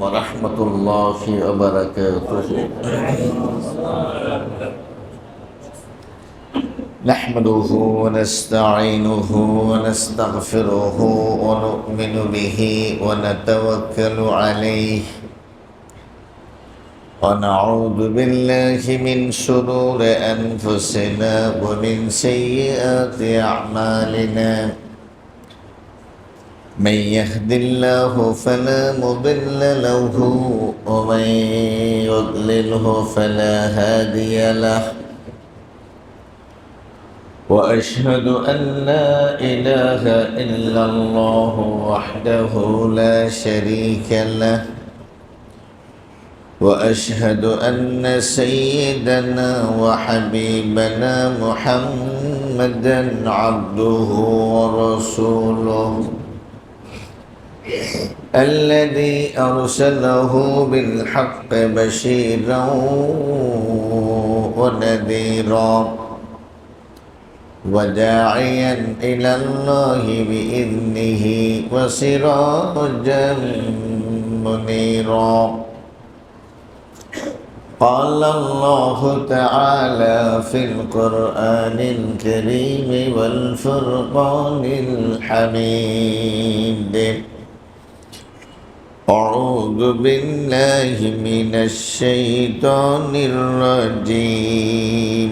ورحمة الله وبركاته. نحمده ونستعينه ونستغفره ونؤمن به ونتوكل عليه ونعوذ بالله من شرور أنفسنا ومن سيئات أعمالنا. من يهد الله فلا مضل له ومن يضلله فلا هادي له. وأشهد أن لا إله إلا الله وحده لا شريك له. وأشهد أن سيدنا وحبيبنا محمدا عبده ورسوله الذي أرسله بالحق بشيرا ونذيرا وداعيا إلى الله بإذنه وسراجا منيرا. قال الله تعالى في القرآن الكريم والفرقان الحميد: أعوذ بالله من الشيطان الرجيم.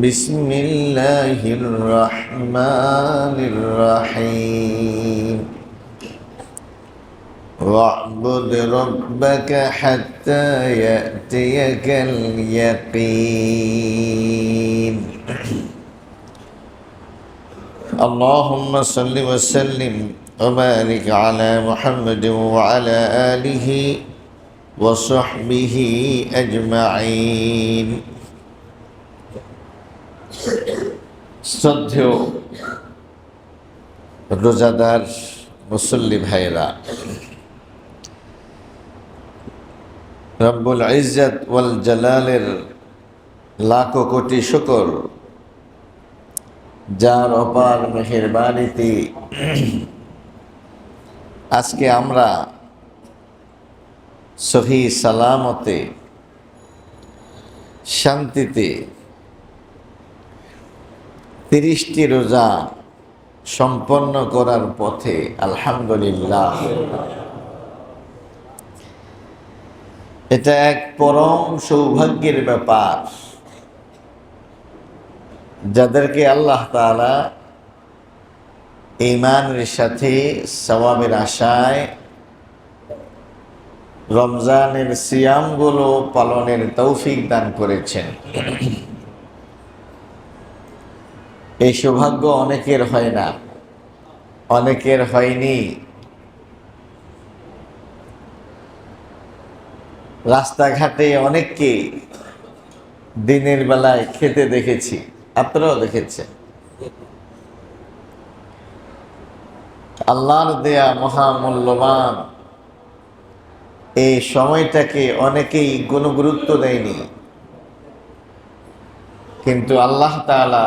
بسم الله الرحمن الرحيم. واعبد ربك حتى يأتيك اليقين. اللهم صل وسلم وبارك على محمد وعلى آله وصحبه أجمعين. শ্রদ্ধেয় রোজাদার মুসল্লি ভাইরা, রব্বুল ইজ্জত ওয়াল জালালের লাখো কোটি শুকর, যার অপার মেহেরবানিতে আজকে আমরা সহি সালামতে শান্তিতে 30টি রোজা সম্পন্ন করার পথে আলহামদুলিল্লাহ। এটা এক পরম সৌভাগ্যের ব্যাপার, যাদেরকে আল্লাহ তাআলা ঈমানের সাথে সওয়াবের আশায় রমজানের সিয়ামগুলো পালনের তৌফিক দান করেছেন। এই সৌভাগ্য অনেকের হয় না, অনেকের হয়নি। রাস্তাঘাটে অনেককে দিনের বেলায় খেতে দেখেছি, আপনারাও দেখেছেন। আল্লাহর দেয়া মহামূল্যবান এই সময়টাকে অনেকেই কোনো গুরুত্ব দেয়নি, কিন্তু আল্লাহ তাআলা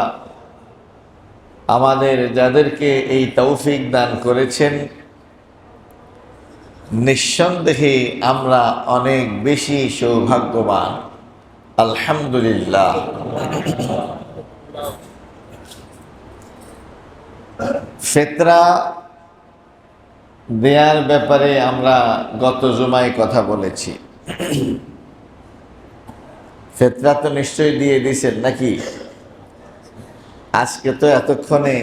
আমাদের যাদেরকে এই তৌফিক দান করেছেন, নিঃসন্দেহে আমরা অনেক বেশি সৌভাগ্যবান। আলহামদুলিল্লাহ। ফিতরা দেয়ার ব্যাপারে আমরা গত জুমায় কথা বলেছি। ফিতরা তো নিশ্চয়ই দিয়ে দিয়েছেন নাকি? আজকে তো এতক্ষণে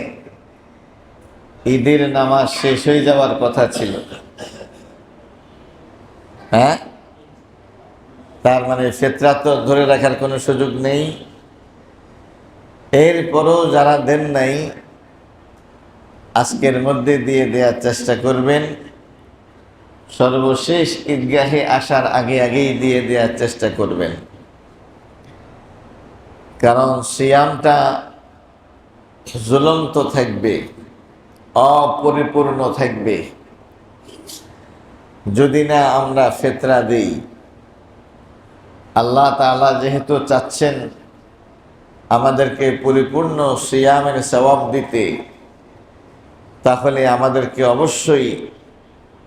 ঈদের নামাজ শেষ হয়ে যাওয়ার কথা ছিল, হ্যাঁ? তার মানে ফিতরা তো ধরে রাখার কোনো সুযোগ নেই। এরপরও যারা দেন নাই, আজকের মধ্যে দিয়ে দেওয়ার চেষ্টা করবেন। সর্বশেষ ঈদগাহে আসার আগে আগেই দিয়ে দেওয়ার চেষ্টা করবেন, কারণ সিয়ামটা ঝুলন্ত থাকবে, অপরিপূর্ণ থাকবে যদি না আমরা ফিতরা দেই। আল্লাহ তাআলা যেহেতু চাচ্ছেন আমাদেরকে পরিপূর্ণ সিয়ামের সওয়াব দিতে, তাহলে আমাদেরকে অবশ্যই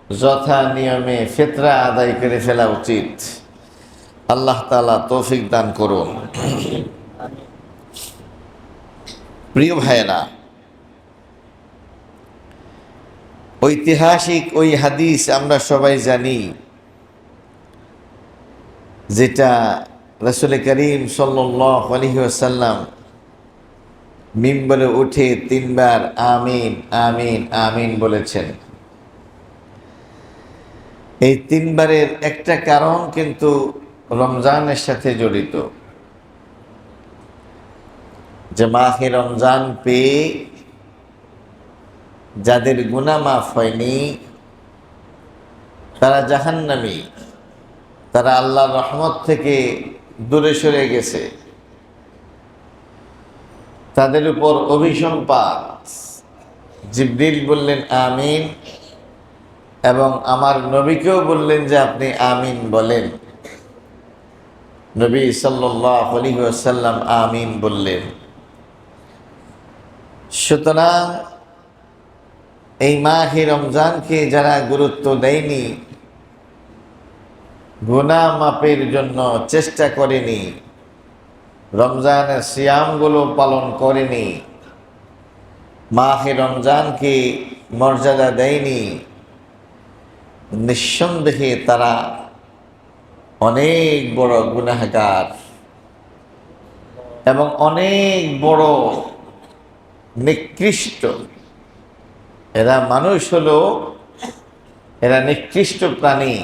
যথা নিয়মে ফিতরা আদায় করে ফেলা উচিত। আল্লাহ তাআলা তৌফিক দান করুন। প্রিয় ভাইয়েরা, ঐতিহাসিক ওই হাদিস আমরা সবাই জানি, যেটা রাসূল করিম সাল্লাল্লাহু আলাইহি ওয়াসাল্লাম মিম্বরে উঠে 3 বার আমিন আমিন আমিন বলেছেন। এই 3 বারের একটা কারণ কিন্তু রমজানের সাথে জড়িত, যে মাহে রমজান পেয়ে যাদের গুনাহ মাফ হয়নি তারা জাহান্নামী, তারা আল্লাহর রহমত থেকে দূরে সরে গেছে, তাদের উপর অভিসম্পাত। জিবরিল বললেন আমিন, এবং আমার নবীকেও বললেন যে আপনি আমিন বলেন। নবী সাল্লাল্লাহু আলাইহি ওয়াসাল্লাম আমিন বললেন। সুতরাং এই মাহে রমজানকে যারা গুরুত্ব দেয়নি, গুনাহ মাপের জন্য চেষ্টা করেনি, রমজানের সিয়ামগুলো পালন করেনি, মাহে রমজানকে মর্যাদা দেয়নি, নিঃসন্দেহে তারা অনেক বড় গুনাহগার এবং অনেক বড় নিকৃষ্ট। এরা মানুষ হলো, এরা নিকৃষ্ট প্রাণী।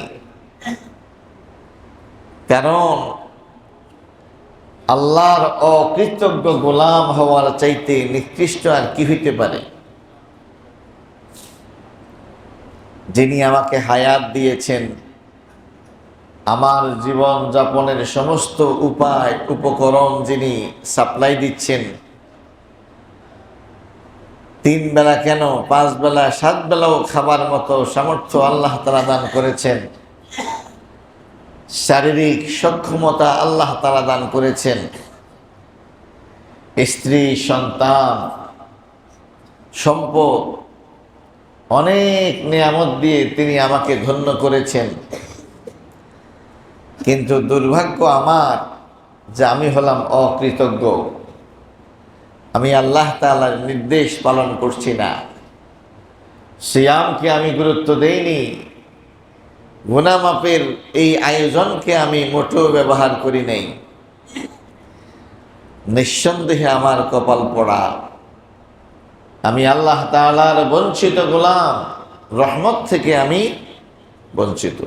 কারণ আল্লাহর অকৃতজ্ঞ গোলাম হওয়ার চাইতে নিকৃষ্ট আর কি হইতে পারে? যিনি আমাকে হায়াত দিয়েছেন, আমার জীবন যাপনের সমস্ত উপায় উপকরণ যিনি সাপ্লাই দিচ্ছেন, 3 বেলা কেন 5 বেলা 7 বেলাও খাবার মতো সামর্থ্য আল্লাহ তাআলা দান করেছেন, শারীরিক সক্ষমতা আল্লাহ তাআলা দান করেছেন, স্ত্রী সন্তান সম্পদ অনেক নিয়ামত দিয়ে তিনি আমাকে ধন্য করেছেন। কিন্তু দুর্ভাগ্য আমার যে আমি হলাম অকৃতজ্ঞ। আমি আল্লাহ তাআলার নির্দেশ পালন করছি না, সিয়ামকে আমি গুরুত্ব দেইনি, গুনাহ মাপের এই আয়োজনকে আমি মোটেও ব্যবহার করি নাই। নিঃসন্দেহে আমার কপাল পোড়া, আমি আল্লাহ তাআলার বঞ্চিত গোলাম, রহমত থেকে আমি বঞ্চিত।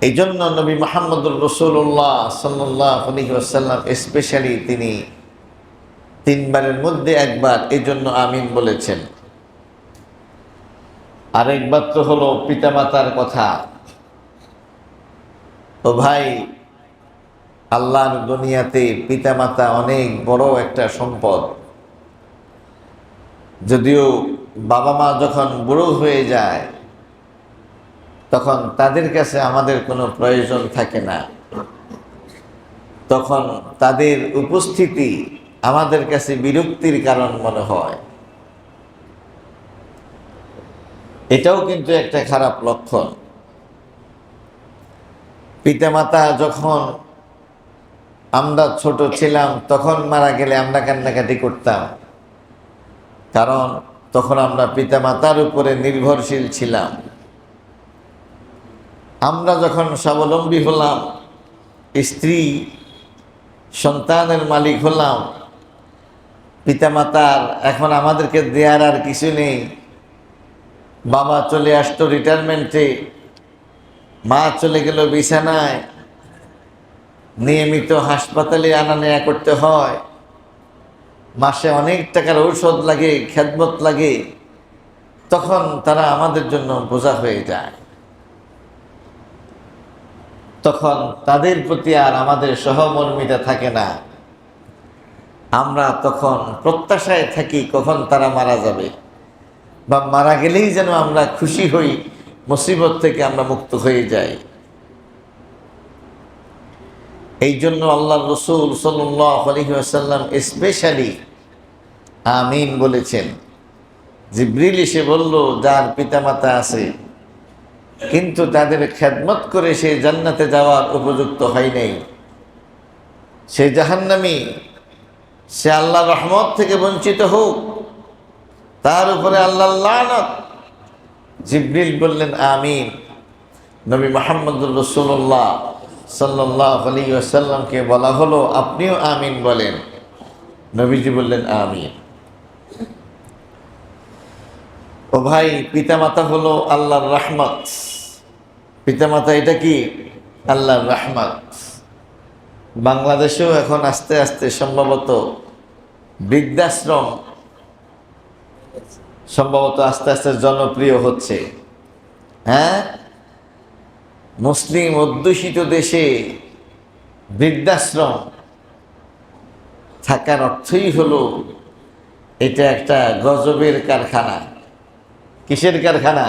এই জন্য নবী মুহাম্মদুর রাসূলুল্লাহ সাল্লাল্লাহু আলাইহি ওয়াসাল্লাম স্পেশালি তিনি 3 বারের মধ্যে 1 বার এই জন্য আমিন বলেছেন। আরেকবার তো হলো পিতামাতার কথা। তো ভাই, আল্লাহর দুনিয়াতে পিতামাতা অনেক বড় একটা সম্পদ। যদিও বাবা মা যখন বুড়ো হয়ে যায় তখন তাদের কাছে আমাদের কোনো প্রয়োজন থাকে না, তখন তাদের উপস্থিতি আমাদের কাছে বিরক্তির কারণ মনে হয়। এটাও কিন্তু একটা খারাপ লক্ষণ। পিতামাতা যখন আমরা ছোট ছিলাম তখন মারা গেলে আমরা কান্নাকাটি করতাম, কারণ তখন আমরা পিতামাতার উপরে নির্ভরশীল ছিলাম। আমরা যখন স্বাবলম্বী হলাম, স্ত্রী সন্তানের মালিক হলাম, পিতামাতার এখন আমাদেরকে দেয়ার আর কিছু নেই। বাবা চলে আসতো রিটায়ারমেন্টে, মা চলে গেল বিছানায়, নিয়মিত হাসপাতালে আনা নেয়া করতে হয়, মাসে অনেক টাকার ঔষধ লাগে, খেদমত লাগে, তখন তারা আমাদের জন্য বোঝা হয়ে যায়। তখন তাদের প্রতি আর আমাদের সহমর্মিতা থাকে না। আমরা তখন প্রত্যাশায় থাকি কখন তারা মারা যাবে, বা মারা গেলেই যেন আমরা খুশি হই, মুসিবত থেকে আমরা মুক্ত হয়ে যাই। এই জন্য আল্লাহ রাসূল সাল্লাল্লাহু আলাইহি ওয়াসাল্লাম স্পেশালি আমিন বলেছেন, জিবরিল এসে বলল, যার পিতামাতা আছে কিন্তু তাদের খেদমত করে সে জান্নাতে যাওয়ার উপযুক্ত হয় নাই, সে জাহান্নামী, সে আল্লাহর রহমত থেকে বঞ্চিত হোক, তার উপরে আল্লাহর লানত। জিবরিল বললেন আমিন। নবী মুহাম্মদুর রাসূলুল্লাহ সাল্লাল্লাহু আলাইহি ওয়াসাল্লামকে বলা হলো, আপনিও আমিন বলেন। নবীজি বললেন আমিন। ও ভাই, পিতামাতা হলো আল্লাহর রহমত। পিতামাতা এটা কি? আল্লাহর রহমত। বাংলাদেশেও এখন আস্তে আস্তে সম্ভবত বৃদ্ধাশ্রম আস্তে আস্তে জনপ্রিয় হচ্ছে। হ্যাঁ, মুসলিম অধ্যুষিত দেশে বৃদ্ধাশ্রম থাকার অর্থই হলো এটা একটা গজবের কারখানা। কিসের কারখানা?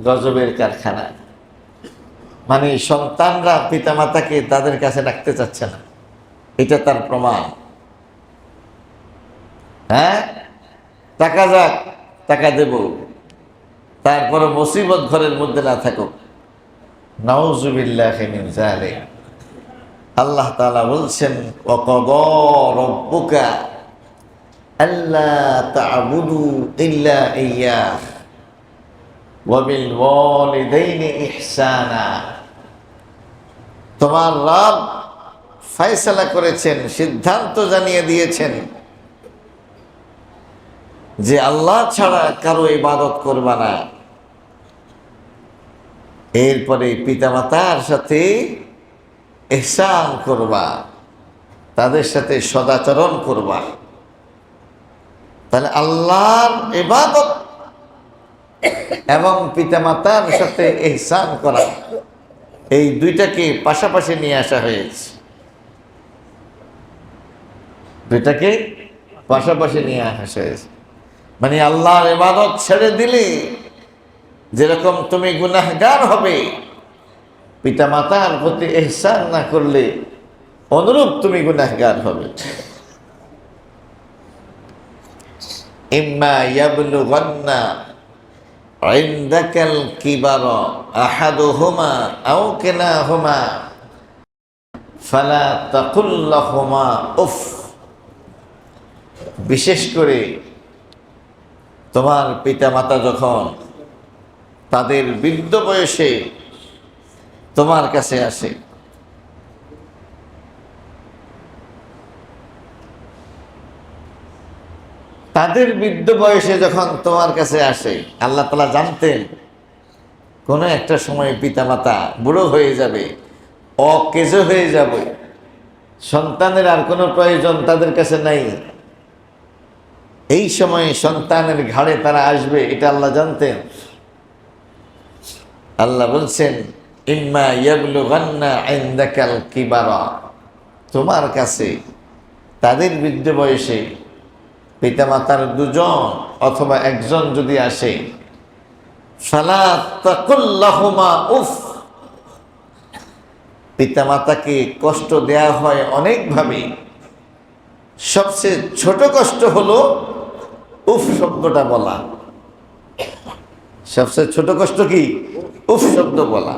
গজবের কারখানা। মানে সন্তানরা পিতামাতাকে তাদের কাছে রাখতে চাচ্ছে না, এটা তার প্রমাণ। হ্যাঁ, টাকা যাক, টাকা দেব, তারপরে মুসিবত ঘরের মধ্যে না থাকুক। নাউযুবিল্লাহি মিন যালিক। আল্লাহ তাআলা বলছেন, ওয়াকাদা রাব্বুকা আল্লা তা'বুদু ইল্লা ইয়্যাহ ওয়া বিল ওয়ালিদাইনি ইহসানা। তোমার রব ফয়সালা করেছেন, সিদ্ধান্ত জানিয়ে দিয়েছেন যে আল্লাহ ছাড়া কারো ইবাদত করবা না। এরপরে পিতামাতার সাথে ইহসান করবা, তাদের সাথে সদাচরণ করবা। তাহলে আল্লাহর ইবাদত এবং পিতামাতার সাথে ইহসান করা, এই দুইটাকে পাশাপাশি নিয়ে আসা হয়েছে। দুইটাকে পাশাপাশি নিয়ে আসা হয়েছে। মানে আল্লাহর ইবাদত ছেড়ে দিলে যেরকম তুমি গুনাহগার হবে, পিতামাতার প্রতি ইহসান না করলে অনুরূপ তুমি গুনাহগার হবে। ইম্মা ইয়াবলুগান্না ইনদাকাল কিবারা আহাদুহুমা আও কিলাহুমা ফালা তাকুল লাহুমা উফ। বিশেষ করে তোমার পিতামাতা যখন তাদের বৃদ্ধ বয়সে তোমার কাছে আসে, তাদের বৃদ্ধ বয়সে যখন তোমার কাছে আসে, আল্লাহ তাআলা জানতেন কোনো একটা সময় পিতামাতা বুড়ো হয়ে যাবে, অকেজো হয়ে যাবে, সন্তানের আর কোনো প্রয়োজন তাদের কাছে নাই। এই সময় সন্তানের ঘাড়ে তারা আসবে, এটা আল্লাহ জানতেন। আল্লাহ বলছেন, ইম্মা ইয়াবলুগান্না ইনদাকাল কিবারা, তোমার কাছে তাদের বৃদ্ধ বয়সে পিতামাতার দুজন অথবা একজন যদি আসে, ফালা তাকুল লাহুমা উফ। পিতামাতাকে কষ্ট দেয়া হয় অনেকভাবে, সবচেয়ে ছোট কষ্ট হলো উফ শব্দটা বলা। সবচেয়ে ছোট কষ্ট কি? উফ শব্দ বলা।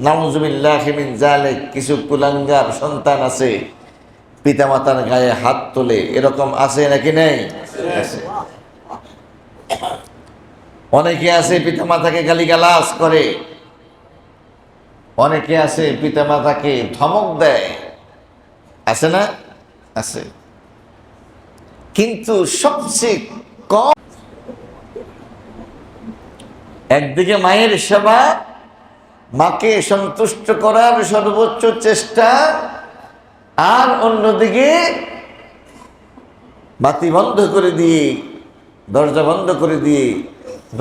নাউযুবিল্লাহি মিন যালিক। কিছু কুলাঙ্গার সন্তান আছে, পিতামাতার গায়ে হাত তোলে, এরকম আছে নাকি নেই? আছে। অনেকে আছে পিতামাতাকে গালিগালাজ করে, অনেকে আছে পিতামাতাকে ধমক দেয়, আছে না? আছে। কিন্তু সবচেয়ে কম, একদিকে মায়ের সেবা, মাকে সন্তুষ্ট করার সর্বোচ্চ চেষ্টা, আর অন্যদিকে বাতি বন্ধ করে দিয়ে, দরজা বন্ধ করে দিয়ে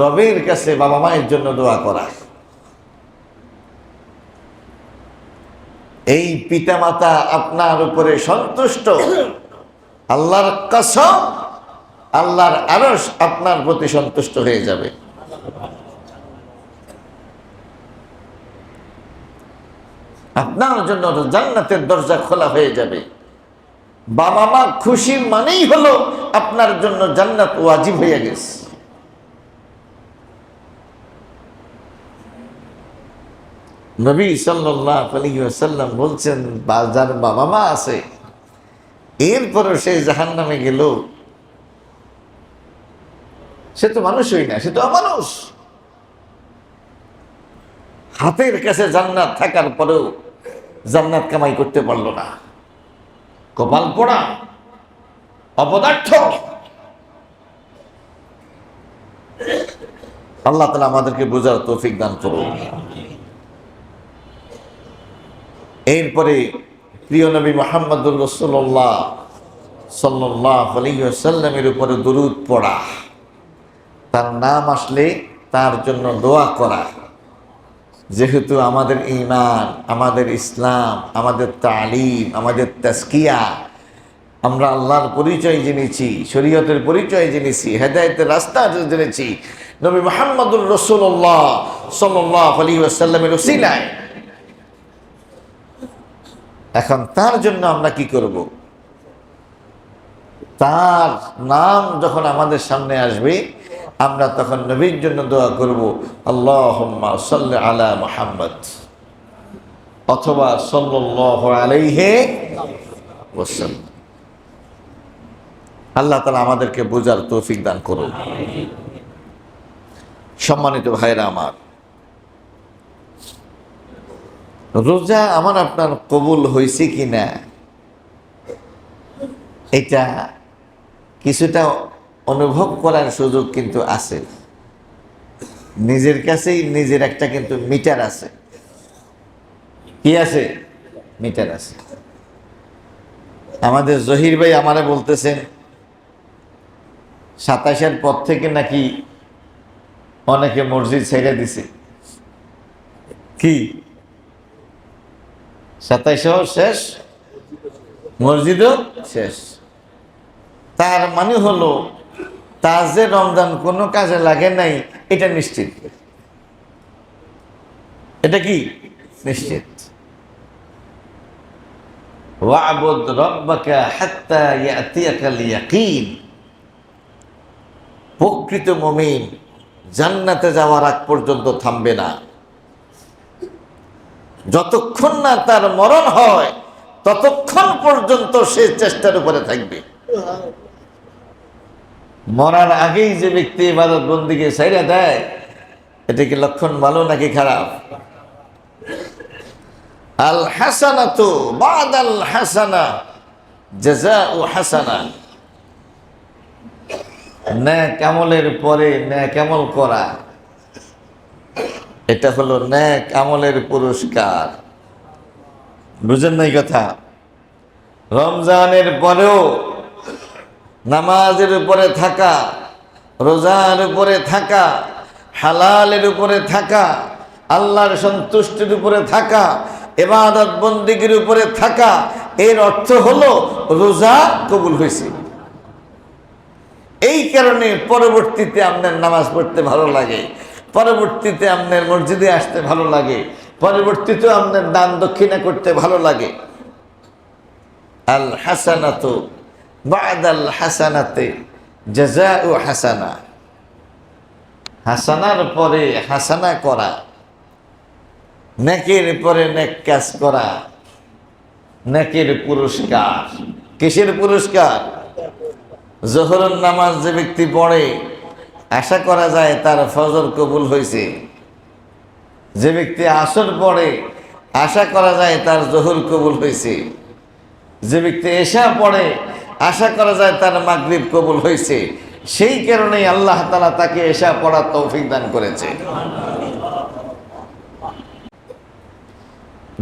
রবের কাছে বাবা মায়ের জন্য দোয়া করা। এই পিতামাতা আপনার উপরে সন্তুষ্ট, আল্লাহর কসম, আল্লাহর আরশ আপনার প্রতি সন্তুষ্ট হয়ে যাবে। আপনার জন্য জান্নাতের দরজা খোলা হয়ে যাবে। বাবা মা খুশি মানেই হলো আপনার জন্য জান্নাত ওয়াজিব হয়ে গেছে। নবী সাল্লাল্লাহু আলাইহি ওয়াসাল্লাম বলছেন, যার বাবা মা আছে এরপরও সে জাহান্নামে গেল, সে তো মানুষই না, সে তো অমানুষ। হাতের কাছে জান্নাত থাকার পরেও জান্নাত কামাই করতে পারলো না, কপাল পোড়া, অপদার্থ। আল্লাহ তাআলা আমাদেরকে বোঝার তৌফিক দান করুন। এরপরে প্রিয় নবী মুহাম্মদুর রাসূলুল্লাহ সাল্লাল্লাহু আলাইহি ওয়াসাল্লামের উপরে দরুদ পড়া, তার নাম আসলে তার জন্য দোয়া করা। যেহেতু আমাদের ঈমান, আমাদের ইসলাম, আমাদের তালিম, আমাদের তাজকিয়া, আমরা আল্লাহর পরিচয় জেনেছি, শরীয়তের পরিচয় জেনেছি, হেদায়েতের রাস্তা জেনেছি নবী মুহাম্মদুর রাসূলুল্লাহ সাল্লাল্লাহু আলাইহি ওয়াসাল্লামের উসিলায়। এখন তার জন্য আমরা কি করব? তার নাম যখন আমাদের সামনে আসবে, আমরা তখন নবীর জন্য দোয়া করব, আল্লাহুম্মা সাল্লি আলা মুহাম্মদ অথবা সাল্লাল্লাহু আলাইহি ওয়াসাল্লাম। আল্লাহ তাআলা আমাদেরকে বোঝার তৌফিক দান করুন। সম্মানিত ভাইরা আমার, রোজা আমার আপনার কবুল হয়েছে কিনা এটা কিছুটা অনুভব করার সুযোগ কিন্তু আছে। নিজের কাছেই নিজের একটা কিন্তু মিটার আছে। কি আছে? মিটার আছে। আমাদের জহির ভাই আমারে বলতেছেন 27-এর পর থেকে নাকি অনেকে মসজিদ ছেড়ে দিছে। কি 27ও শেষ, মসজিদও শেষ। তার মানে হলো তার যে রমজান কোনো কাজে লাগে নাই, এটা নিশ্চিত। এটা কি নিশ্চিত? ওয়া'বুদ রাব্বাকা হাত্তা ইয়াতিয়াকাল ইয়াকিন। প্রকৃত মুমিন জান্নাতে যাওয়ার আগ পর্যন্ত থামবে না। যতক্ষণ না তার মরণ হয় ততক্ষণ পর্যন্ত সে চেষ্টার উপরে থাকবে। মরার আগেই যে ব্যক্তি ইবাদত বন্দেগী ছাইড়া দেয়, এটা কি লক্ষণ ভালো নাকি খারাপ? আল হাসানাতু বাদাল হাসানা জাযাউ হাসানা। নেক আমলের পরে নেক আমল করা, এটা হলো নেক আমলের পুরস্কার। বুঝেন নাই কথা? রমজানের পরেও নামাজের উপরে থাকা, রোজার উপরে থাকা, হালালের উপরে থাকা, আল্লাহর সন্তুষ্টির উপরে থাকা, ইবাদত বন্দেগীর উপরে থাকা, এর অর্থ হলো রোজা কবুল হয়েছে। এই কারণে পরবর্তীতে আপনার নামাজ পড়তে ভালো লাগে, পরবর্তীতে আপনার মসজিদে আসতে ভালো লাগে, পরবর্তীতে আপনার দান দক্ষিণা করতে ভালো লাগে। আল হাসানাতু বাদাল হাসানাতে জাযাউ হাসানা। হাসানার পরে হাসানা করা, নেকের পরে নেক কাজ করা, নেকের পুরস্কার। কিসের পুরস্কার? জোহরের নামাজ যে ব্যক্তি পড়ে, আশা করা যায় তার ফজর কবুল হয়েছে। যে ব্যক্তি আসর পড়ে, আশা করা যায় তার জোহর কবুল হয়েছে। যে ব্যক্তি এশা পড়ে, আশা করা যায় তার মাগরিব কবুল হয়েছে। সেই কারণেই আল্লাহ তাআলা তাকে এশা পড়ার তৌফিক দান করেছে।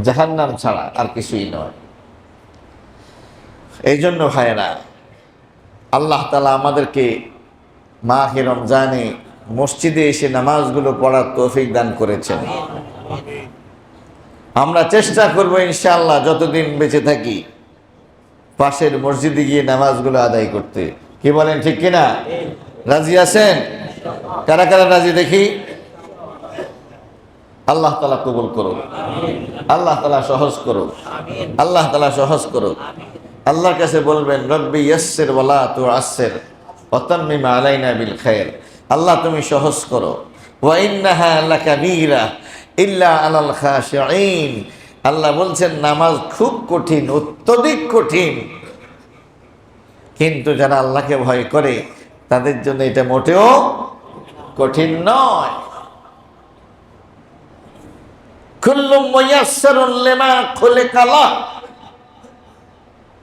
জাহান্নাম ছাড়া আর কিছুই নয়। এই জন্য ভাইয়েরা, আল্লাহ তাআলা আমাদেরকে মাহে রমজানে মসজিদে এসে নামাজগুলো পড়ার তৌফিক দান করেছেন। আমরা চেষ্টা করব ইনশাআল্লাহ যতদিন বেঁচে থাকি পাশের মসজিদে গিয়ে নামাজগুলো আদায় করতে। কি বলেন, ঠিক কিনা? রাজি আছেন? কারা কারা রাজি দেখি? আল্লাহ তাআলা কবুল করুন, আল্লাহ তাআলা সহজ করুন, আল্লাহ তাআলা সহজ করুন। আল্লাহর কাছে বলবেন, রব্বি ইয়াসসির ওয়ালা তুআসসির ওয়া তাম্মিম আলাইনা বিল খায়র। আল্লাহ তুমি সহজ করো। ওয়া ইন্নাহা লাকাবীরা, ইল্লা আলাল খাশিঈন। আল্লাহ বলছেন নামাজ খুব কঠিন, অত্যধিক কঠিন, কিন্তু যারা আল্লাহকে ভয় করে তাদের জন্য এটা মোটেও কঠিন নয়। কুল্লু মুয়াসসারুন লিমা খুলিকা লাহ,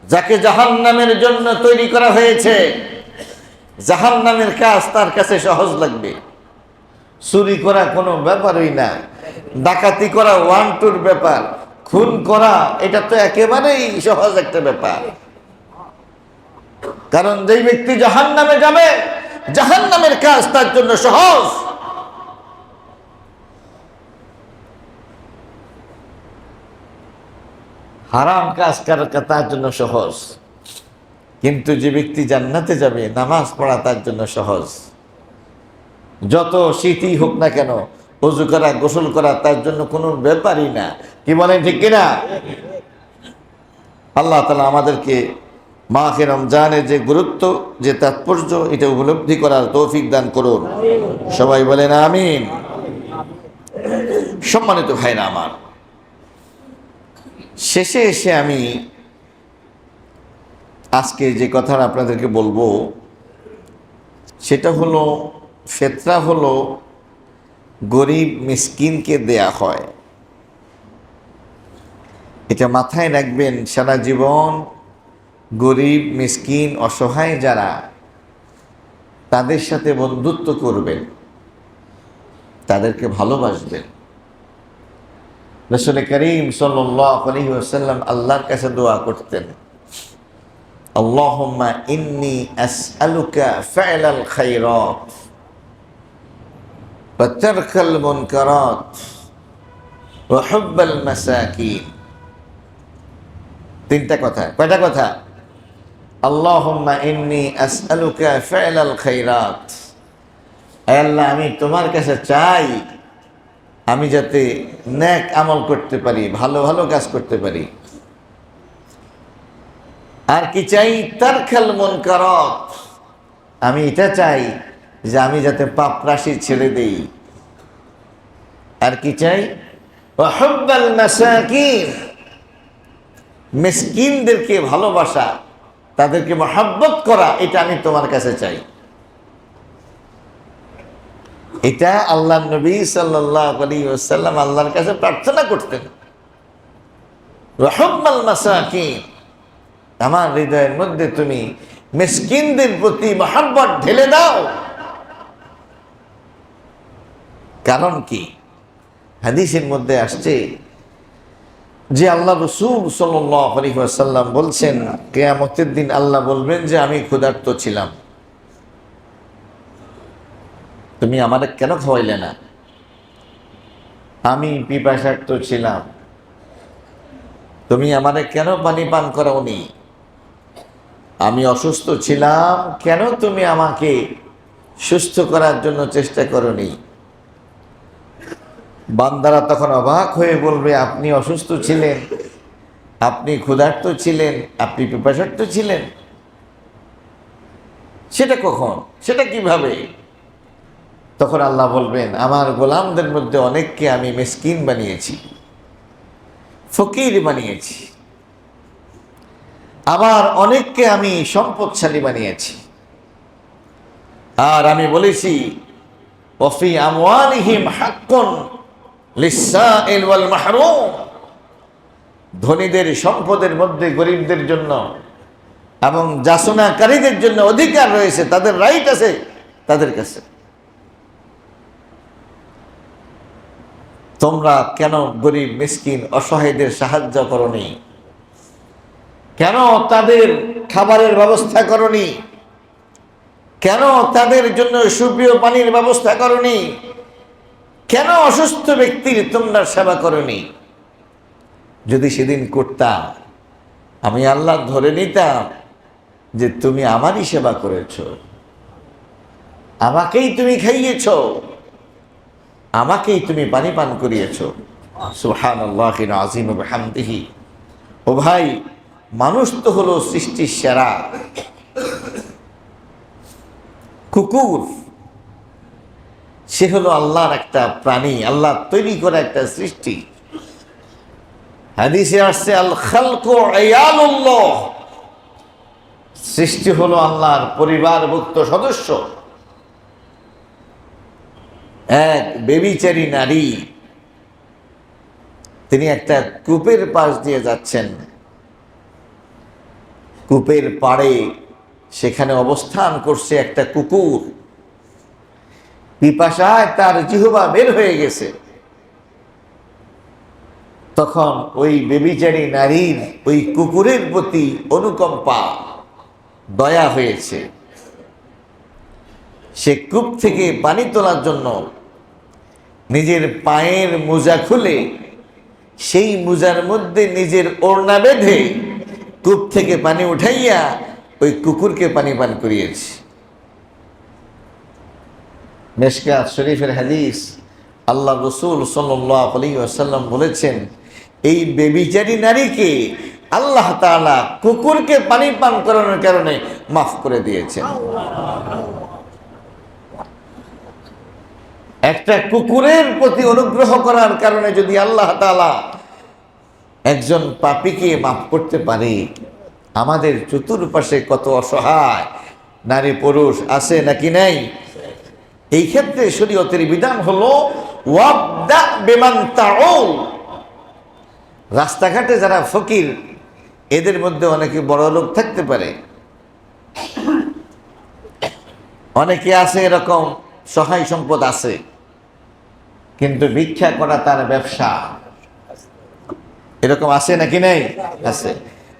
যাকে জাহান্নামের জন্য তৈরি করা হয়েছে, জাহান্নামের কাজ তার কাছে সহজ লাগবে। চুরি করা কোনো ব্যাপারই না, ডাকাতি করা ওয়ান টুর ব্যাপার, খুন করা এটা তো একেবারেই সহজ একটা ব্যাপার। কারণ যেই ব্যক্তি জাহান্নামে যাবে, জাহান্নামের কাজ তার জন্য সহজ। হারাম কাজ তার জন্য সহজ, কিন্তু যে ব্যক্তি জান্নাতে যাবে নামাজ পড়া তার জন্য সহজ। যত শীতই হোক না কেন, ওযু করা, গোসল করা তার জন্য কোনো ব্যাপারই না। কি বলেন ঠিক কিনা? আল্লাহ তাআলা আমাদেরকে মাহে রমজানের যে গুরুত্ব, যে তাৎপর্য, এটা উপলব্ধি করার তৌফিক দান করুন। সবাই বলেন আমিন। সম্মানিত ভাইরা আমার, শেষে এসে আমি আজকে যে কথাটা আপনাদেরকে বলবো সেটা হলো, ফিতরা হলো গরিব মিসকিনকে দেয়া হয়। এটা মাথায় রাখবেন, সারা জীবন গরিব মিসকিন অসহায় যারা, তাদের সাথে বন্ধুত্ব করবেন, তাদেরকে ভালোবাসবেন। রাসূল করিম সাল্লাল্লাহু আলাইহি ওয়াসাল্লাম আল্লাহর কাছে দোয়া করতেন, আল্লাহুম্মা ইন্নী আসআলুকা ফা'লাল খায়রাত ওয়া তারকাল মুনকারাত ওয়া হুব্বাল মাসাকিন। তিনটা কথা। কয়টা কথা? আল্লাহুম্মা ইন্নী আসআলুকা ফা'লাল খায়রাত, হে আল্লাহ আমি তোমার কাছে চাই আমি যাতে নেক আমল করতে পারি, ভালো ভালো কাজ করতে পারি। আর কি চাই? তারকাল মুনকারাত, আমি এটা চাই যে আমি যাতে পাপ রাশি ছেড়ে দেই। আর কি চাই? ওয়া হুব্বাল মাসাকিন, মিসকিনদেরকে ভালোবাসা, তাদেরকে মহব্বত করা, এটা আমি তোমার কাছে চাই। এটা আল্লাহ নবী সাল্লাল্লাহু আলাইহি ওয়াসাল্লাম আল্লাহর কাছে প্রার্থনা করতেন। রহম্মাল মাসাকিন, আমার হৃদয়ের মধ্যে তুমি মিসকিনদের প্রতি মহব্বত ঢেলে দাও। কারণ কি? হাদিসের মধ্যে আসছে যে আল্লাহ রাসূল সাল্লাল্লাহু আলাইহি ওয়াসাল্লাম বলছেন, কিয়ামতের দিন আল্লাহ বলবেন যে আমি ক্ষুধার্ত ছিলাম, তুমি আমারে কেন খাওয়াইলে না? আমি পিপাসার্ত ছিলাম, তুমি আমারে কেন পানি পান করাওনি? আমি অসুস্থ ছিলাম, কেন তুমি আমাকে সুস্থ করার জন্য চেষ্টা করোনি? বান্দারা তখন অবাক হয়ে বলবে, আপনি অসুস্থ ছিলেন, আপনি ক্ষুধার্ত ছিলেন, আপনি পিপাসার্ত ছিলেন, সেটা কখন? সেটা কিভাবে? তখন আল্লাহ বলবেন, আমার গোলামদের মধ্যে অনেককে আমি মিসকিন বানিয়েছি, ফকির বানিয়েছি, আবার অনেককে আমি সম্পদশালী বানিয়েছি। আর আমি বলেছি, ওয়াফি আমওয়ালিহিম হাক্কুন লিসসাইল ওয়াল মাহরুম, ধনীদের সম্পদের মধ্যে গরিবদের জন্য এবং যাচনাকারীদের জন্য অধিকার রয়েছে, তাদের রাইট আছে তাদের কাছে। তোমরা কেন গরিব মিসকিন অসহায়দের সাহায্য করনি? কেন তাদের খাবারের ব্যবস্থা করনি? কেন তাদের জন্য সুপ্রিয় পানির ব্যবস্থা করনি? কেন অসুস্থ ব্যক্তির তোমরা সেবা করনি? যদি সেদিন করতাম, আমি আল্লাহ ধরে নিতাম যে তুমি আমারই সেবা করেছ, আমাকেই তুমি খাইয়েছ, আমাকেই তুমি পানি পান করিয়েছ। সুবহানাল্লাহিল আযীম ওয়া বিহামদিহি। ও ভাই, মানুষ তো হলো সৃষ্টির সেরা। কুকুর সে হলো আল্লাহর একটা প্রাণী, আল্লাহ তৈরি করা একটা সৃষ্টি। হাদিসে আসছে আল খালকু আয়ালুল্লাহ, সৃষ্টি হলো আল্লাহর পরিবারভুক্ত সদস্য। এক বেবিচারী নারী, তিনি একটা কূপের পাশ দিয়ে যাচ্ছেন। কূপের পাড়ে সেখানে অবস্থান করছে একটা কুকুর। পিপাসায় তার জিহ্বা বের হয়ে গেছে। তখন ওই বেবিচারী নারীর ওই কুকুরের প্রতি অনুকম্পা, দয়া হয়েছে। সে কূপ থেকে পানি তোলার জন্য নিজের পায়ের মোজা খুলে সেই মোজার মধ্যে নিজের ওড়না বেঁধে কূপ থেকে পানি উঠাইয়া ওই কুকুরকে পানি পান করিয়েছে। মিশকাত শরীফের হাদিস, আল্লাহ রসুল সাল্লাল্লাহু আলাইহি ওয়াসাল্লাম বলেছেন, এই বেবিচারী নারীকে আল্লাহ তাআলা কুকুরকে পানি পান করানোর কারণে মাফ করে দিয়েছেন। একটা কুকুরের প্রতি অনুগ্রহ করার কারণে যদি আল্লাহ তাআলা একজন পাপীকে মাফ করতে পারে, আমাদের চতুর্পাশে কত অসহায় নারী পুরুষ আছে নাকি নাই? এই ক্ষেত্রে শরীয়তের বিধান হলো ওয়াবদা বিমান তাউল। রাস্তাঘাটে যারা ফকির, এদের মধ্যে অনেকে বড় লোক থাকতে পারে, অনেকে আছে এরকম সহায় সম্পদ আছে, কিন্তু ভিক্ষা করা তার ব্যবসা। এরকম আছে নাকি নাই? আছে।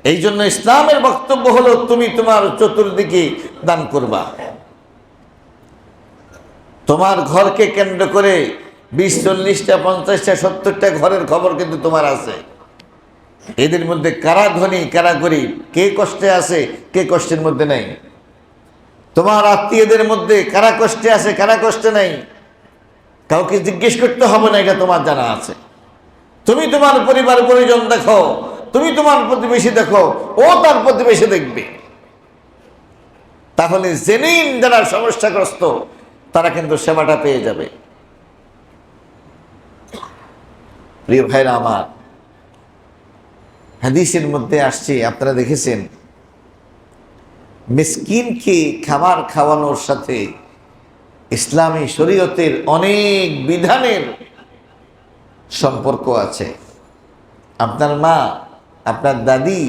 এই জন্য ইসলামের বক্তব্য হলো তুমি তোমার চতুর্দিকে দান করবা। তোমার ঘরকে কেন্দ্র করে 20, 40টা, 50টা, 70টা ঘরের খবর কিন্তু তোমার আছে। এদের মধ্যে কারা ধনী কারা গরিব, কে কষ্টে আছে কে কষ্টের মধ্যে নেই। তোমার আত্মীয়দের মধ্যে কারা কষ্টে আছে কারা কষ্টে নেই, কাউকে জিজ্ঞেস করতে হবে না, এটা তোমার জানা আছে। তুমি তোমার পরিবার পরিজন দেখো, তুমি তোমার প্রতিবেশী দেখো, ও তার প্রতিবেশী দেখবে। তাহলে জেনুইন যারা সমস্যাগ্রস্ত তারা কিন্তু সেবাটা পেয়ে যাবে। প্রিয় ভাইরা আমার, হাদিসের মধ্যে আসছে, আপনারা দেখেছেন, মিসকিনকে খাবার খাওয়ানোর সাথে ইসলামী শরীয়তের অনেক বিধানের সম্পর্ক আছে। আপনার মা, আপনার দাদি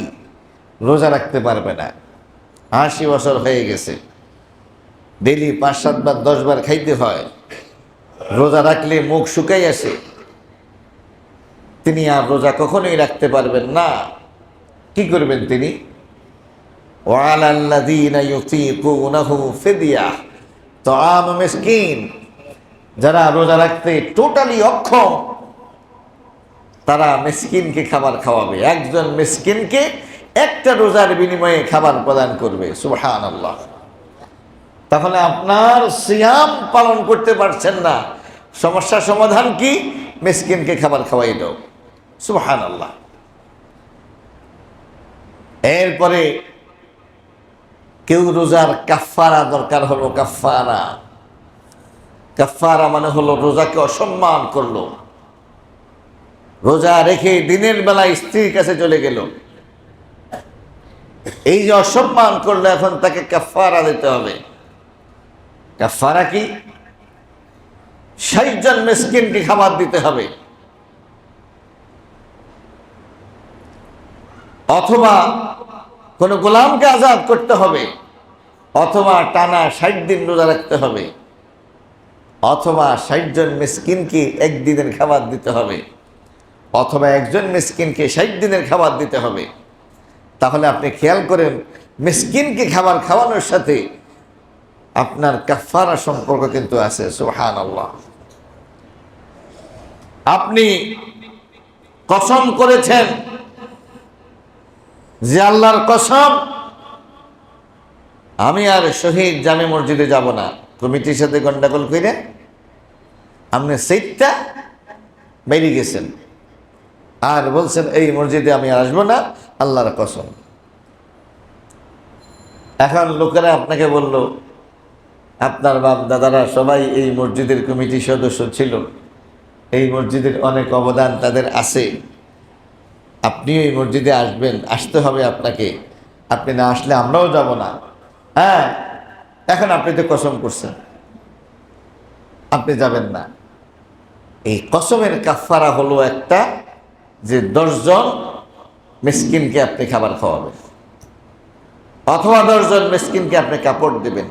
রোজা রাখতে পারবে না, 80 বছর হয়ে গেছে, ডেলি 5-7 বার 10 বার খাইতে হয়, রোজা রাখলে মুখ শুকাই আসে, তিনি আর রোজা কখনোই রাখতে পারবেন না। কি করবেন তিনি? ওয়ালাল্লাযীনা ইউতীকুনাহু ফিদিয়া তাআমু মিসকিন, যারা রোজা রাখতে টোটালি অক্ষম তারা মিসকিনকে খাবার খাওয়াবে। একজন মিসকিনকে একটা রোজার বিনিময়ে খাবার প্রদান করবে। সুবহানাল্লাহ। তাহলে আপনার সিয়াম পালন করতে পারছেন না, সমস্যার সমাধান কি? মিসকিনকে খাবার খাওয়াই দাও। সুবহানাল্লাহ। এরপরে কেউ রোজার কাফারা দরকার হলো। কাফারা, কাফারা মানে হলো রোজাকে অসম্মান করলো, রোজা রেখে দিনের বেলা স্ত্রীর কাছে চলে গেল, এই যে অসম্মান করলো, এখন তাকে কাফারা দিতে হবে। কাফারা কি? 60 জন মিসকিনকে খাবার দিতে হবে, অথবা কোন গোলামকে আজাদ করতে হবে, অথবা টানা 60 দিন রোজা রাখতে হবে, অথবা 60 জন মিসকিনকে একদিনের খাবার দিতে হবে, অথবা একজন মিসকিনকে 60 দিনের খাবার দিতে হবে। তাহলে আপনি খেয়াল করেন, মিসকিনকে খাবার খাওয়ানোর সাথে আপনার কাফারা সম্পর্ক কিন্তু আছে। সুবহানাল্লাহ। আপনি কসম করেছেন যে আল্লাহর কসম, আমি আর শহীদ জামে মসজিদে যাব না। কমিটির সাথে গন্ডগোল করে আপনি সেইটা বেরিয়ে গেছেন আর বলছেন এই মসজিদে আমি আসবো না, আল্লাহর কসম। এখন লোকেরা আপনাকে বলল আপনার বাপ দাদারা সবাই এই মসজিদের কমিটির সদস্য ছিল, এই মসজিদের অনেক অবদান তাদের আছে। আপনিও এই মসজিদে আসবেন, আসতে হবে আপনাকে। আপনি না আসলে আমরাও যাব না। হ্যাঁ, এখন আপনি তো কসম করছেন আপনি যাবেন না। এই কসমের কাফারা হলো একটা, যে 10 জন মিসকিনকে আপনি খাবার খাওয়াবেন, অথবা 10 জন মিসকিনকে আপনি কাপড় দেবেন।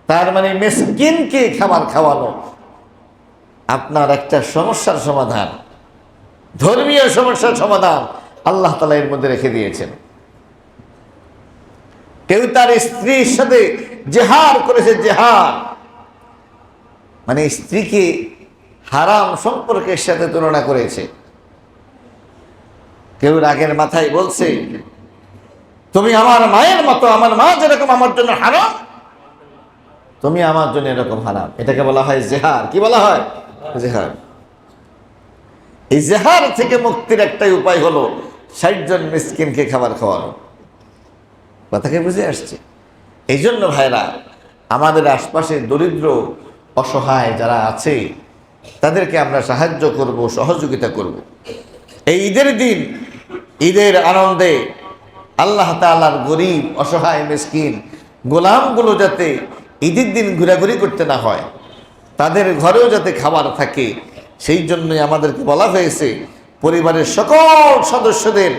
তার মানে মিসকিনকে খাবার খাওয়ানো আপনার একটা সমস্যার সমাধান, ধর্মীয় সমস্যার সমাধান আল্লাহ তাআলা এর মধ্যে রেখে দিয়েছেন। কেউ তার স্ত্রীর সাথে জেহার করেছে, জেহার মানে স্ত্রীকে হারাম সম্পর্কের সাথে তুলনা করেছে। কেউ রাগের মাথায় বলছে, তুমি আমার মায়ের মতো, আমার মা যেরকম আমার জন্য হারাম, তুমি আমার জন্য এরকম হারাম। এটাকে বলা হয় জেহার। কি বলা হয়? জেহার। এই জেহার থেকে মুক্তির একটাই উপায় হলো 60 জন মিসকিনকে খাবার খাওয়ানো। কথাকে বুঝে আসছে? এই জন্য ভাইরা, আমাদের আশপাশে দরিদ্র অসহায় যারা আছে তাদেরকে আমরা সাহায্য করব, সহযোগিতা করব। এই ঈদের দিন, ঈদের আনন্দে আল্লাহ তাআলার গরিব অসহায় মিসকিন গোলামগুলো যাতে ঈদের দিন ঘোরাঘুরি করতে না হয়, তাদের ঘরেও যাতে খাবার থাকে, সেই জন্যই আমাদেরকে বলা হয়েছে পরিবারের সকল সদস্যদের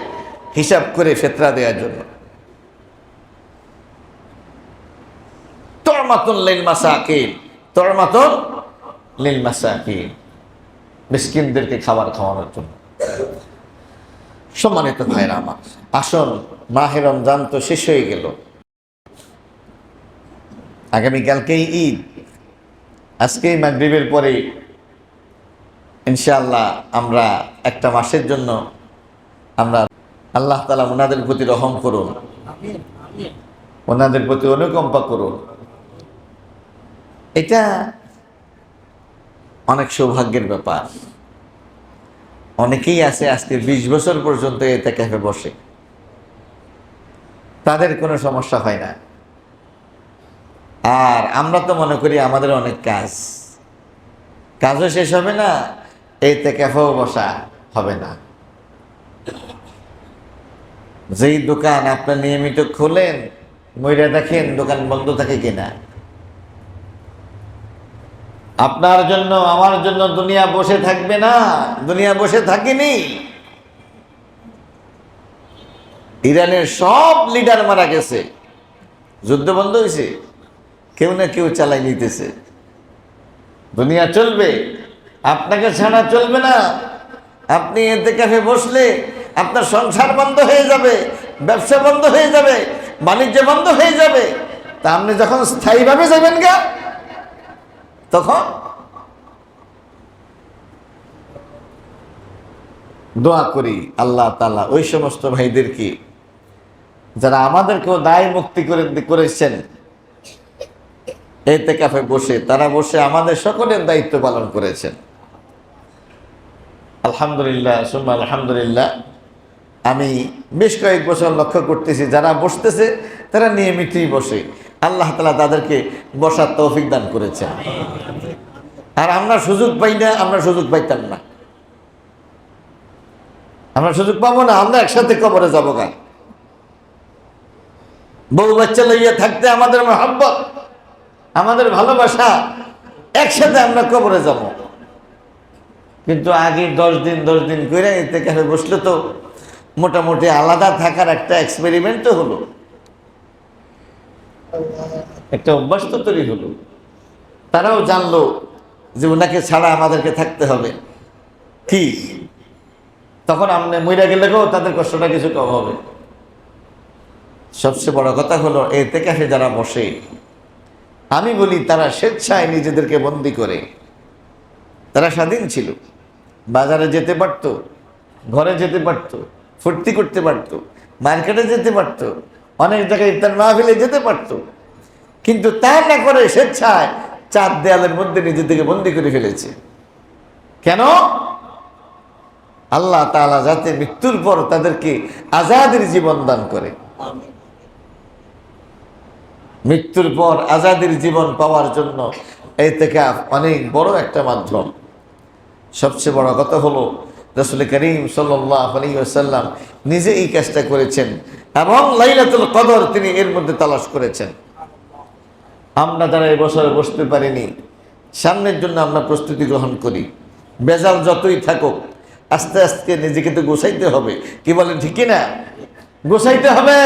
হিসাব করে ফিতরা দেওয়ার জন্য। তু'মাতুন লিল মাসাকিন, তু'মাতুন লিল মাসাকিন, মিসকিনদেরকে খাবার খাওয়ানোর জন্য। সম্মানিত ভাইরা আমার, আসুন, মাহে রমজান তো শেষ হয়ে গেল, আগামীকালকেই ঈদ। আজকেই মাগরিবের পরে ইনশাআল্লাহ আমরা একটা মাসের জন্য আমরা, আল্লাহ তাআলা ওনাদের প্রতি রহম করুন, ওনাদের প্রতি অনুকম্পা করুন। এটা অনেক সৌভাগ্যের ব্যাপার। অনেকেই আছে আজকে 20 বছর পর্যন্ত ইতিকাফে বসে, তাদের কোনো সমস্যা হয় না। আর আমরা তো মনে করি আমাদের অনেক কাজও শেষ হবে না, ইতিকাফেও বসা হবে না। যেই দোকান আপনার নিয়মিত খোলেন, মইরা দেখেন দোকান বন্ধ থাকে কিনা। আপনার জন্য আমার জন্য দুনিয়া বসে থাকবে না, দুনিয়া বসে থাকেনি। ইরানের সব লিডার মারা গেছে, যুদ্ধ বন্ধ হয়েছে, কেউ না কেউ চালাই নিতেছে। দুনিয়া চলবে, আপনাকে ছাড়া চলবে না। আপনি ইতিকাফে বসলে আপনার সংসার বন্ধ হয়ে যাবে, ব্যবসা বন্ধ হয়ে যাবে, বাণিজ্য বন্ধ হয়ে যাবে। তা আপনি যখন স্থায়ীভাবে যাবেন গা, তখন দোয়া করি আল্লাহ তাআলা ওই সমস্ত ভাইদেরকে যারা আমাদেরকেও দায় মুক্তি করেছেন ইতিকাফে বসে, তারা বসে আমাদের সকলের দায়িত্ব পালন করেছেন। আলহামদুলিল্লাহ সুম্মা আলহামদুলিল্লাহ। আমি বেশ কয়েক বছর লক্ষ্য করতেছি, যারা বসতেছে তারা নিয়মিতই বসে। আল্লাহ তাআলা তাদেরকে বসার তৌফিক দান করেছেন। আর আমরা সুযোগ পাই না, আমরা সুযোগ পাইতাম না, আমরা সুযোগ পাবো না। আমরা একসাথে কবরে যাবো গা। বউ বাচ্চা লইয়া থাকতে আমাদের মহব্বত, আমাদের ভালোবাসা, একসাথে আমরা কবরে যাব। কিন্তু আগে 10 দিন করে ইতিকাফে বসলে তো মোটামুটি আলাদা থাকার একটা এক্সপেরিমেন্ট তো হলো, একটা অভ্যাস তো তৈরি হলো। তারাও জানলো যে ওনাকে ছাড়া আমাদেরকে থাকতে হবে। কি তখন আমরা মইরা গেলে তাদের কষ্টটা কিছু কম হবে। সবচেয়ে বড় কথা হলো ইতিকাফে যারা বসে, আমি বলি তারা স্বেচ্ছায় নিজেদেরকে বন্দি করে। তারা স্বাধীন ছিল, বাজারে যেতে পারত, ঘরে যেতে পারত, ফুর্তি করতে পারত, মার্কেটে যেতে পারত, অনেক জায়গায় ইফতার মাহফিলে যেতে পারত। কিন্তু তা না করে স্বেচ্ছায় 4 দেয়ালের মধ্যে নিজেদেরকে বন্দি করে ফেলেছে। কেন? আল্লাহ তাআলা যাতে মৃত্যুর পর তাদেরকে আজাদের জীবন দান করে। মৃত্যুর পর আজাদির জীবন পাওয়ার জন্য ইতিকাফ অনেক বড় একটা মাধ্যম। সবচেয়ে বড় কথা হলো রাসূল করিম সাল্লাল্লাহু আলাইহি ওয়াসাল্লাম নিজে এই কাজটা করেছেন এবং লাইলাতুল কদর তিনি এর মধ্যে তালাশ করেছেন। আমরা যারা এই বছরে বসতে পারিনি, সামনের জন্য আমরা প্রস্তুতি গ্রহণ করি। বেজাল যতই থাকুক, আস্তে আস্তে নিজেকে তো গোছাইতে হবে। কি বলেন, ঠিক না? গোছাইতে হবে।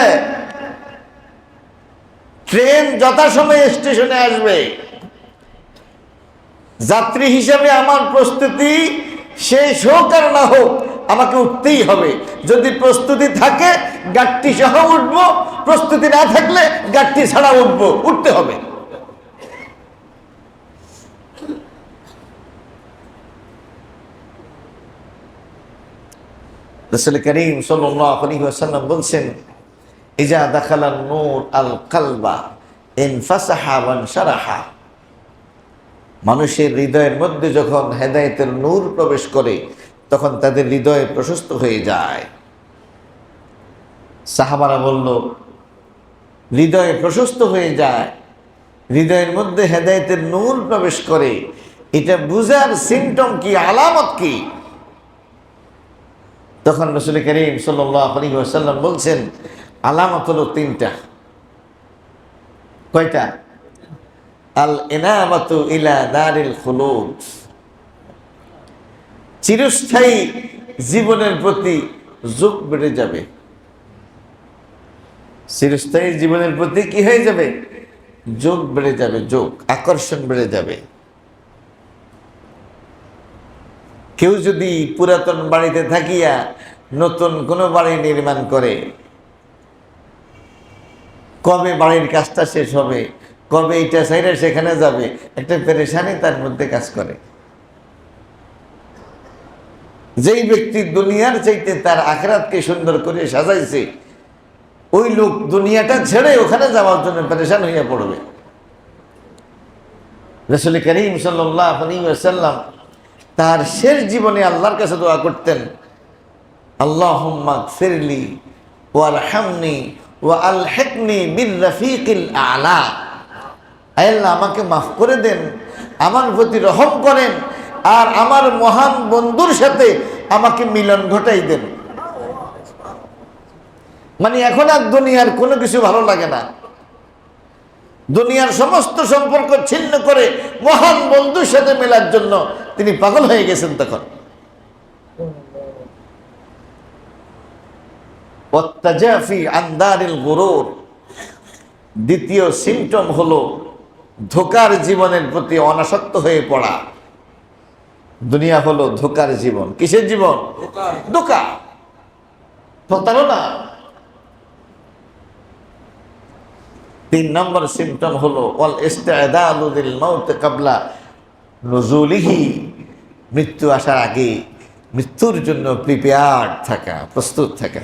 ট্রেন যথাসময়ে স্টেশনে আসবে। যাত্রী হিসেবে আমার প্রস্তুতি শেষ হোক আর না হোক, আমাকে উঠতেই হবে। যদি প্রস্তুতি থাকে গাড়ি সহ উঠবো, প্রস্তুতি না থাকলে গাড়ি ছাড়া উঠবো, উঠতে হবে। রাসূল করিম সাল্লাল্লাহু আলাইহি ওয়াসাল্লাম বলছেন, ইজা দাখালান নূর আল কালবা ইনফাসাহা ওয়ানশারাহা। মানুষের হৃদয়ের মধ্যে যখন হেদায়েতের নূর প্রবেশ করে তখন তাদের হৃদয় প্রশস্ত হয়ে যায়। সাহাবারা বলল, হৃদয় প্রশস্ত হয়ে যায়, হৃদয়ের মধ্যে হেদায়েতের নূর প্রবেশ করে, এটা বুঝার সিমটম কি, আলামত কি? তখন রাসূল করিম সাল্লাল্লাহু আলাইহি ওয়াসাল্লাম বলছেন, আলামত হলো তিনটা। কয়টা? আল ইনাবাতু ইলা দারিল খুলুদ, চিরস্থায়ী জীবনের প্রতি ঝোঁক বেড়ে যাবে। চিরস্থায়ী জীবনের প্রতি কি হয়ে যাবে? ঝোঁক বেড়ে যাবে, ঝোঁক, আকর্ষণ বেড়ে যাবে। কেউ যদি পুরাতন বাড়িতে থাকিয়া নতুন কোনো বাড়ি নির্মাণ করে, কবে বাড়ির কাজটা শেষ হবে, কবে এটা সাইডে সেখানে যাবে, একটা পেরেশানি তার মধ্যে কাজ করে। যেই ব্যক্তি দুনিয়ার চাইতে তার আখিরাতকে সুন্দর করে সাজাইছে, ওই লোক দুনিয়াটা ছেড়ে ওখানে যাওয়ার জন্য পেরেশান হইয়া পড়বে। রাসূল করিম সাল্লাল্লাহু আলাইহি ওয়াসাল্লাম তার শেষ জীবনে আল্লাহর কাছে দোয়া করতেন, আল্লাহুম্মা গফিরলি ওয়ারহামনি ওয়া আলহিকনি বির রাফিকিল আ'লা। আল্লাহ, আমাকে মাফ করে দেন, আমার প্রতি রহম করেন, আর আমার মহান বন্ধুর সাথে আমাকে মিলন ঘটাই দেন। মানে এখন আর দুনিয়ার কোনো কিছু ভালো লাগে না, দুনিয়ার সমস্ত সম্পর্ক ছিন্ন করে মহান বন্ধুর সাথে মেলার জন্য তিনি পাগল হয়ে গেছেন। তখন ওয়াত্তাজাফি আন দারিল গুরুর, দ্বিতীয় সিমটম হলো ধোকার জীবনের প্রতি অনাসক্ত হয়ে পড়া। দুনিয়া হলো ধোকার জীবন। কিসের জীবন? ধোকা, প্রতারণা। 3 নম্বর সিমটম হলো ওয়াল ইস্তিদাদু লিল মাউত ক্বাবলা নুজুলিহি, মৃত্যু আসার আগে মৃত্যুর জন্য প্রিপেয়ার্ড থাকা, প্রস্তুত থাকা।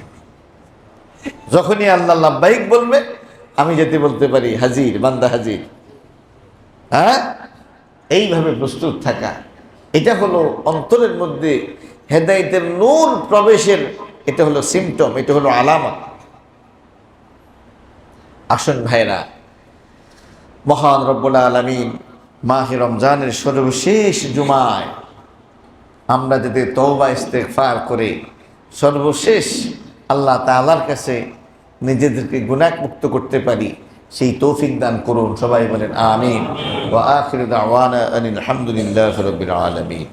যখনই আল্লাহ লাব্বাইক বলবে, আমি যেতে বলতে পারি হাজির, বান্দা হাজির। হ্যাঁ, এইভাবে প্রস্তুত থাকা, এটা হলো অন্তরের মধ্যে হেদায়েতের নূর প্রবেশের, এটা হলো সিমটম, এটা হলো আলামত। আসুন ভাইরা, মহান রব্বুল আলামিন মাহে রমজানের সর্বশেষ জুমায় আমরা যাতে তওবা ইস্তেগফার করে সর্বশেষ আল্লাহ তাআলার কাছে নিজেদেরকে গুনাহ মুক্ত করতে পারি, সেই তৌফিক দান করুন। সবাই বলেন আমিন। ওয়া আখিরু দাওয়ানা আনিল হামদুলিল্লাহি রাব্বিল আলামিন।